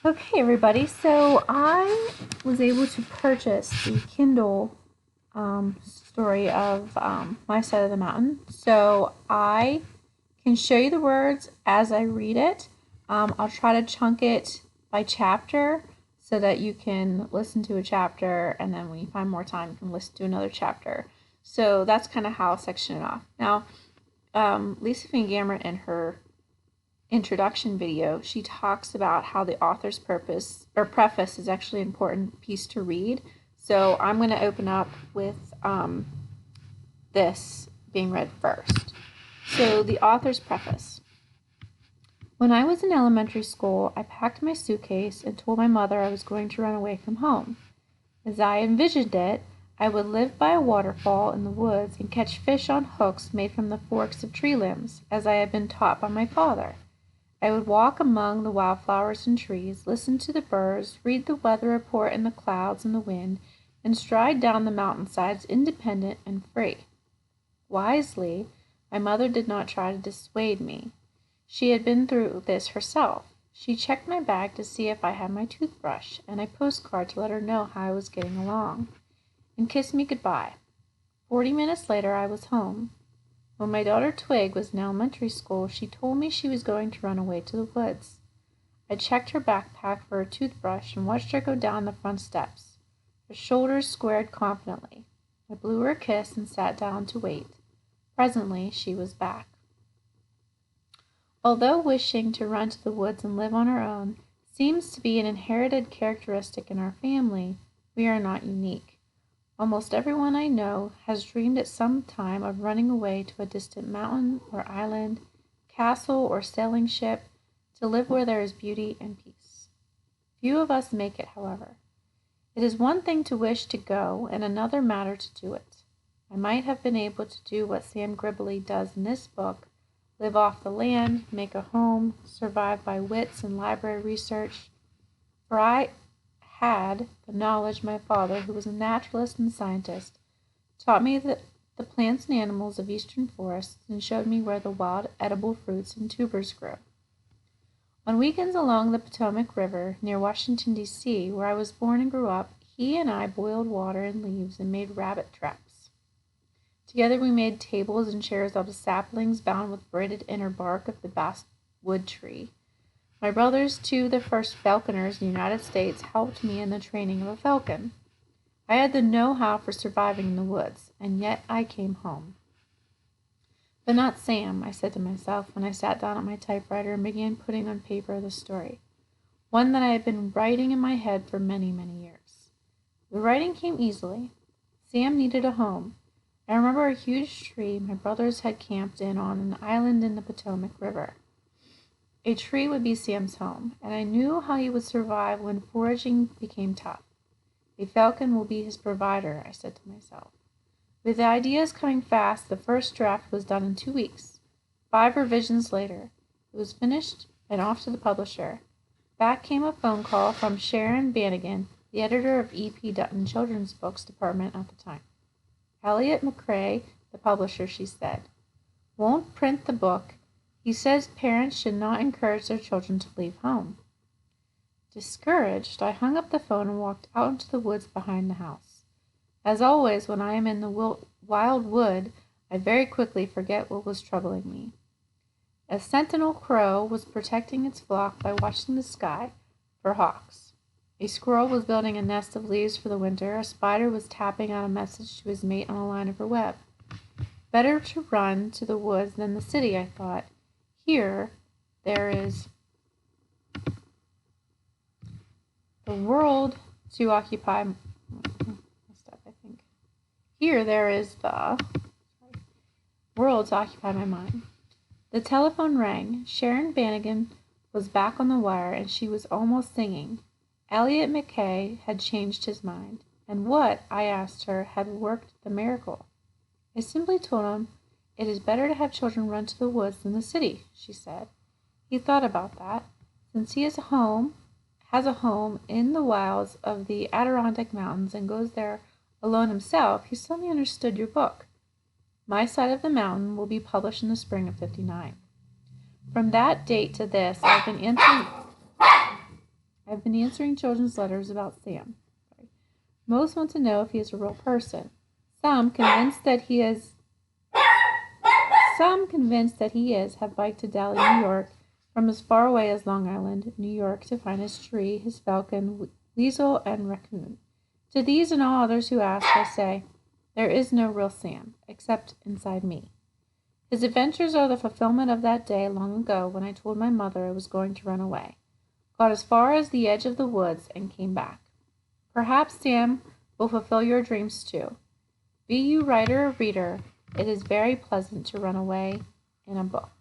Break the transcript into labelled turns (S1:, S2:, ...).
S1: Okay, everybody. So I was able to purchase the Kindle story of My Side of the Mountain. So I can show you the words as I read it. I'll try to chunk it by chapter so that you can listen to a chapter, and then when you find more time, you can listen to another chapter. So that's kind of how I'll section it off. Now, Lisa Van Gamert in her introduction video, she talks about how the author's purpose or preface is actually an important piece to read. So I'm going to open up with this being read first. So the author's preface. When I was in elementary school, I packed my suitcase and told my mother I was going to run away from home. As I envisioned it, I would live by a waterfall in the woods and catch fish on hooks made from the forks of tree limbs, as I had been taught by my father. I would walk among the wildflowers and trees, listen to the birds, read the weather report in the clouds and the wind, and stride down the mountainsides independent and free. Wisely, my mother did not try to dissuade me. She had been through this herself. She checked my bag to see if I had my toothbrush, and a postcard to let her know how I was getting along, and kissed me goodbye. 40 minutes later, I was home. When my daughter Twig was in elementary school, she told me she was going to run away to the woods. I checked her backpack for a toothbrush and watched her go down the front steps. Her shoulders squared confidently. I blew her a kiss and sat down to wait. Presently, she was back. Although wishing to run to the woods and live on our own seems to be an inherited characteristic in our family, we are not unique. Almost everyone I know has dreamed at some time of running away to a distant mountain or island, castle or sailing ship, to live where there is beauty and peace. Few of us make it, however. It is one thing to wish to go, and another matter to do it. I might have been able to do what Sam Gribbley does in this book, live off the land, make a home, survive by wits and library research, for I had the knowledge my father, who was a naturalist and scientist, taught me the plants and animals of eastern forests and showed me where the wild edible fruits and tubers grew. On weekends along the Potomac River near Washington, D.C., where I was born and grew up, he and I boiled water and leaves and made rabbit traps. Together we made tables and chairs out of saplings bound with braided inner bark of the basswood tree. My brothers, two, the first falconers in the United States, helped me in the training of a falcon. I had the know-how for surviving in the woods, and yet I came home. But not Sam, I said to myself when I sat down at my typewriter and began putting on paper the story, one that I had been writing in my head for many, many years. The writing came easily. Sam needed a home. I remember a huge tree my brothers had camped in on an island in the Potomac River. A tree would be Sam's home, and I knew how he would survive when foraging became tough. A falcon will be his provider, I said to myself. With the ideas coming fast, the first draft was done in 2 weeks. 5 revisions later, it was finished and off to the publisher. Back came a phone call from Sharon Bannigan, the editor of E.P. Dutton Children's Books Department at the time. Elliot McCrae, the publisher, she said, won't print the book. He says parents should not encourage their children to leave home. Discouraged, I hung up the phone and walked out into the woods behind the house. As always, when I am in the wild wood, I very quickly forget what was troubling me. A sentinel crow was protecting its flock by watching the sky for hawks. A squirrel was building a nest of leaves for the winter. A spider was tapping out a message to his mate on a line of her web. Better to run to the woods than the city, I thought. Here, there is the world to occupy. Here, there is the world to occupy my mind. The telephone rang. Sharon Bannigan was back on the wire, and she was almost singing. Elliot McKay had changed his mind. And what, I asked her, had worked the miracle? I simply told him, it is better to have children run to the woods than the city, she said. He thought about that. Since he has a home in the wilds of the Adirondack Mountains and goes there alone himself, he suddenly understood your book. My Side of the Mountain will be published in the spring of 59. From that date to this, I've been answering I've been answering children's letters about Sam. Most want to know if he is a real person. Some, convinced that he is, have biked to Delhi, New York, from as far away as Long Island, New York, to find his tree, his falcon, weasel, and raccoon. To these and all others who ask, I say, there is no real Sam, except inside me. His adventures are the fulfillment of that day long ago when I told my mother I was going to run away, got as far as the edge of the woods, and came back. Perhaps Sam will fulfill your dreams too. Be you writer or reader, it is very pleasant to run away in a book.